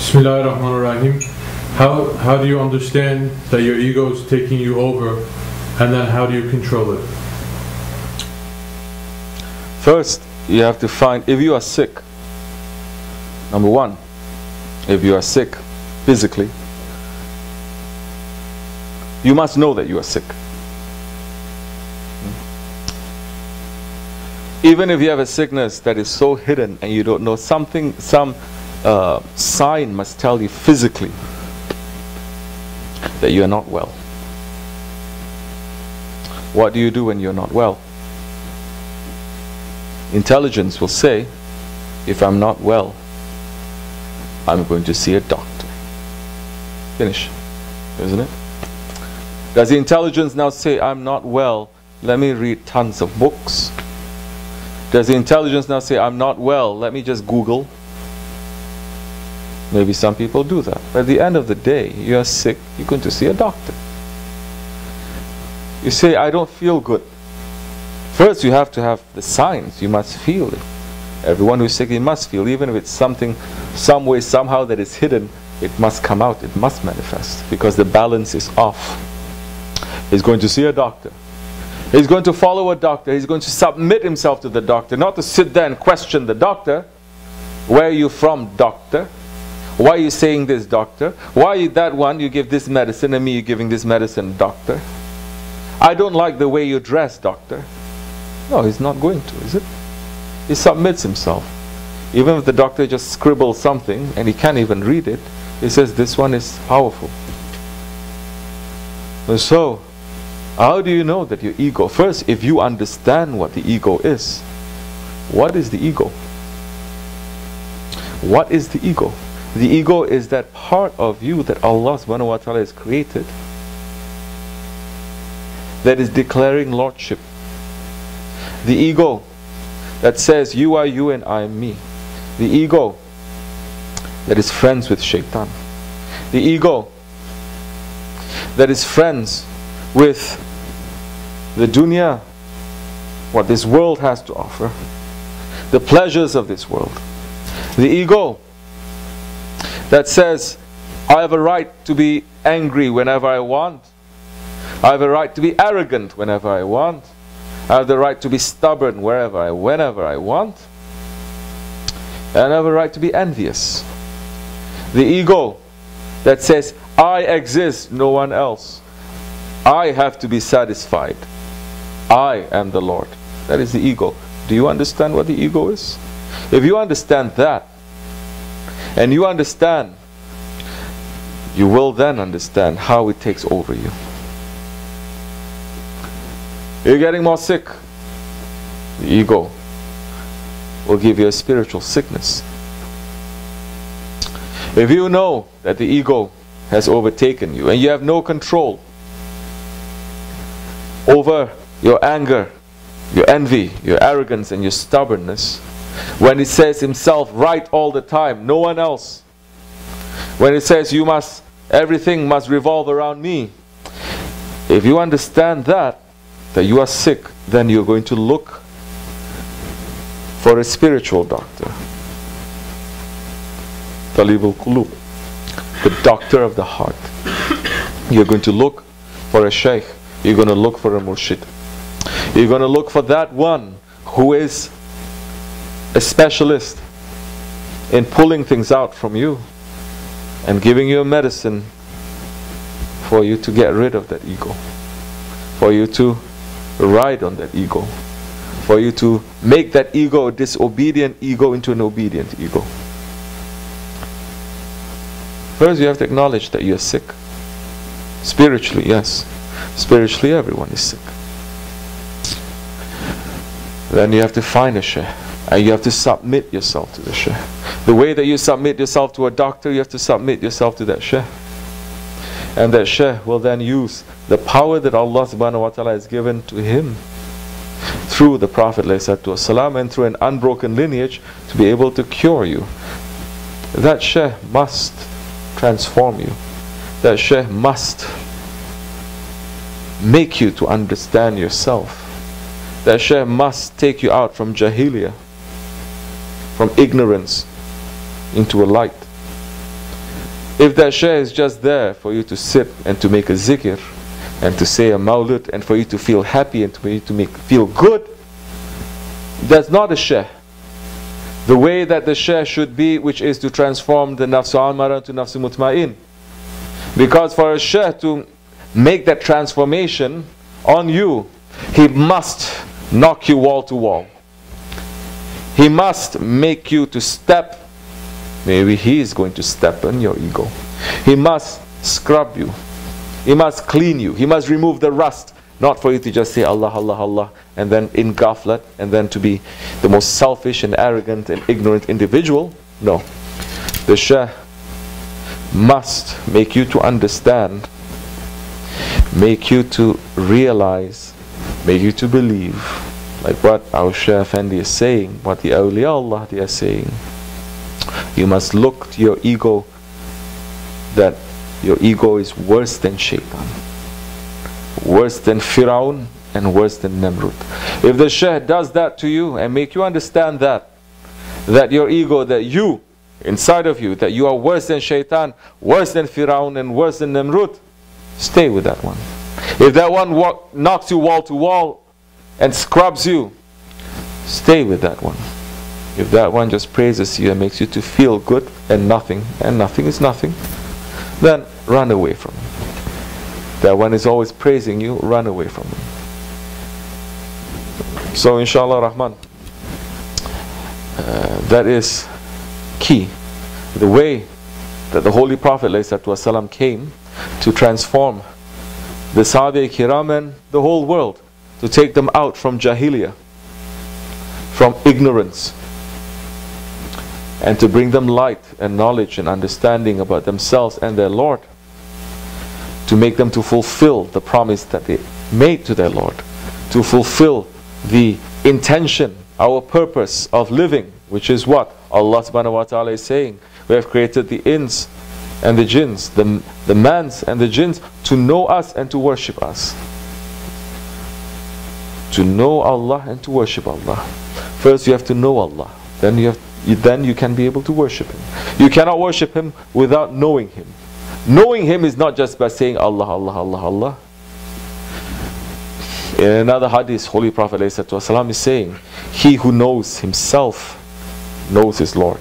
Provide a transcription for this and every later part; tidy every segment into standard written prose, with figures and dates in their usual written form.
Bismillahirrahmanirrahim. How do you understand that your ego is taking you over, and then how do you control it? First, you have to find, if you are sick, number one, if you are sick physically, you must know that you are sick. Even if you have a sickness that is so hidden and you don't know, some sign must tell you physically that you are not well. What do you do when you're not well? Intelligence will say, if I'm not well, I'm going to see a doctor. Finish, isn't it? Does the intelligence now say, I'm not well, let me read tons of books? Does the intelligence now say, I'm not well, let me just Google? Maybe some people do that. But at the end of the day, you are sick, you're going to see a doctor. You say, I don't feel good. First, you have to have the signs. You must feel it. Everyone who is sick, he must feel. Even if it's something, some way, somehow that is hidden, it must come out. It must manifest. Because the balance is off. He's going to see a doctor. He's going to follow a doctor. He's going to submit himself to the doctor. Not to sit there and question the doctor. Where are you from, doctor? Why are you saying this, doctor? Why are you that one? You give this medicine and me you're giving this medicine, doctor. I don't like the way you dress, doctor. No, he's not going to, is it? He submits himself. Even if the doctor just scribbles something and he can't even read it, he says this one is powerful. And so, how do you know that your ego? First, if you understand what the ego is. What is the ego? What is the ego? The ego is that part of you that Allah subhanahu wa ta'ala has created that is declaring lordship. The ego that says you are you and I am me. The ego that is friends with shaitan. The ego that is friends with the dunya, what this world has to offer, the pleasures of this world. The ego that says I have a right to be angry whenever I want. I have a right to be arrogant whenever I want. I have the right to be stubborn whenever I want. And I have a right to be envious. The ego that says, I exist, no one else. I have to be satisfied. I am the Lord. That is the ego. Do you understand what the ego is? If you understand that, and you understand, you will then understand how it takes over you. You're getting more sick. The ego will give you a spiritual sickness. If you know that the ego has overtaken you and you have no control over your anger, your envy, your arrogance and your stubbornness, when it says himself right all the time, no one else, when it says you must, everything must revolve around me, if you understand that you are sick, then you're going to look for a spiritual doctor. Talibul Qulub, the doctor of the heart. You're going to look for a sheikh. You're going to look for a murshid. You're going to look for that one who is a specialist in pulling things out from you and giving you a medicine for you to get rid of that ego, for you to ride on that ego, for you to make that ego, a disobedient ego, into an obedient ego. First, you have to acknowledge that you're sick. Spiritually, yes. Spiritually, everyone is sick. Then you have to find a sheikh, and you have to submit yourself to the sheikh. The way that you submit yourself to a doctor, you have to submit yourself to that sheikh. And that sheikh will then use the power that Allah subhanahu wa ta'ala has given to him through the Prophet ﷺ and through an unbroken lineage to be able to cure you. That sheikh must transform you. That sheikh must make you to understand yourself. That sheikh must take you out from jahiliyyah, from ignorance into a light. If that Shaykh is just there for you to sit and to make a zikr and to say a mawlud and for you to feel happy and for you to feel good, that's not a Shaykh. The way that the Shaykh should be, which is to transform the nafs amara to nafs mutma'in. Because for a Shaykh to make that transformation on you, he must knock you wall to wall. He must make you to step. Maybe he is going to step on your ego. He must scrub you. He must clean you. He must remove the rust. Not for you to just say Allah, Allah, Allah, and then in ghaflat, and then to be the most selfish and arrogant and ignorant individual. No. The Shaykh must make you to understand, make you to realize, make you to believe, like what our Shaykh Effendi is saying, what the awliya Allah they are saying. You must look to your ego, that your ego is worse than Shaitan, worse than Firaun, and worse than Namrud. If the Shaykh does that to you and make you understand that your ego, that you, inside of you, that you are worse than Shaitan, worse than Firaun, and worse than Namrud, stay with that one. If that one knocks you wall to wall and scrubs you, stay with that one. If that one just praises you and makes you to feel good and nothing is nothing, then run away from him. That one is always praising you, run away from him. So inshallah Rahman, that is key. The way that the Holy Prophet ﷺ came to transform the Sahaba Kiram and the whole world, to take them out from Jahiliyyah, from ignorance, and to bring them light and knowledge and understanding about themselves and their Lord, to make them to fulfill the promise that they made to their Lord, to fulfill the intention, our purpose of living, which is what Allah subhanahu wa ta'ala is saying. We have created the ins and the jinns, the mans and the jinns, to know us and to worship us. To know Allah and to worship Allah. First you have to know Allah, then you can be able to worship Him. You cannot worship Him without knowing Him. Knowing Him is not just by saying Allah, Allah, Allah, Allah. In another hadith, Holy Prophet ﷺ is saying, he who knows himself knows his Lord.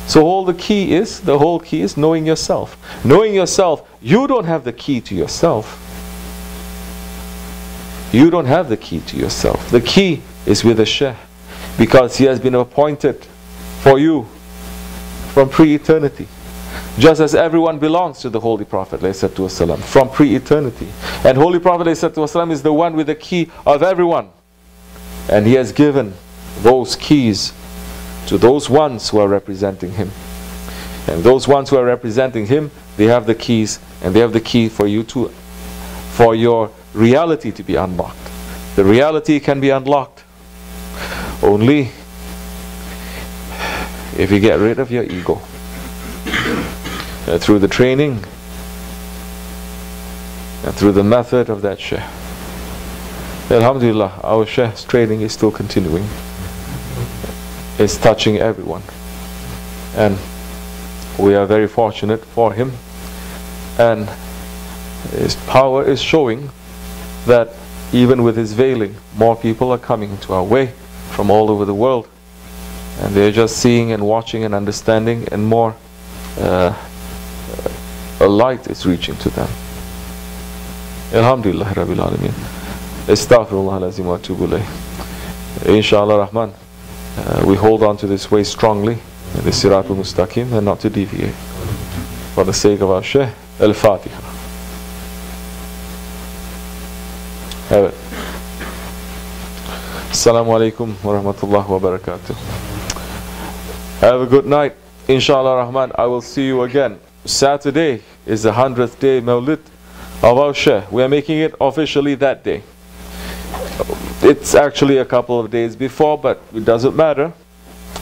So the whole key is knowing yourself. Knowing yourself, you don't have the key to yourself. You don't have the key to yourself. The key is with the Shaykh, because he has been appointed for you from pre-eternity. Just as everyone belongs to the Holy Prophet ﷺ from pre-eternity. And Holy Prophet ﷺ is the one with the key of everyone. And he has given those keys to those ones who are representing him. And those ones who are representing him, they have the keys, and they have the key for you to, for your reality to be unlocked. The reality can be unlocked only if you get rid of your ego. Through the training and through the method of that Shaykh. Alhamdulillah, our Shaykh's training is still continuing. It's touching everyone, and we are very fortunate for him, and his power is showing that even with his veiling, more people are coming into our way from all over the world, and they're just seeing and watching and understanding, and more a light is reaching to them. Alhamdulillah Rabbil Alameen. Astaghfirullah al-Azim wa atubu ilayh. Inshallah Rahman, we hold on to this way strongly, the Siratul Mustaqim, and not to deviate. For the sake of our Shaykh, Al-Fatiha. Have it. Assalamu alaikum wa rahmatullahi wa barakatuh. Have a good night. Inshallah Rahman, I will see you again. Saturday is the 100th day Mawlid of our Shaykh. We are making it officially that day. It's actually a couple of days before, but it doesn't matter.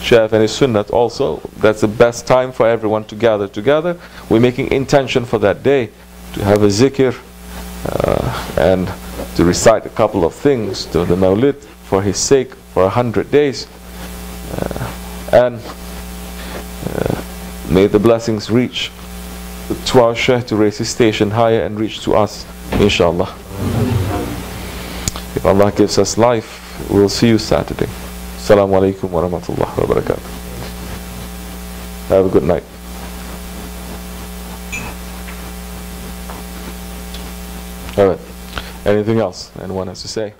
Shaykh and his Sunnat also, that's the best time for everyone to gather together. We're making intention for that day to have a zikr and to recite a couple of things to the Mawlid for his sake for 100 days. And may the blessings reach to our Shaykh to raise his station higher and reach to us, inshallah. If Allah gives us life, we'll see you Saturday. Assalamu alaikum wa rahmatullahi wa barakatuh. Have a good night. Alright. Anything else anyone has to say?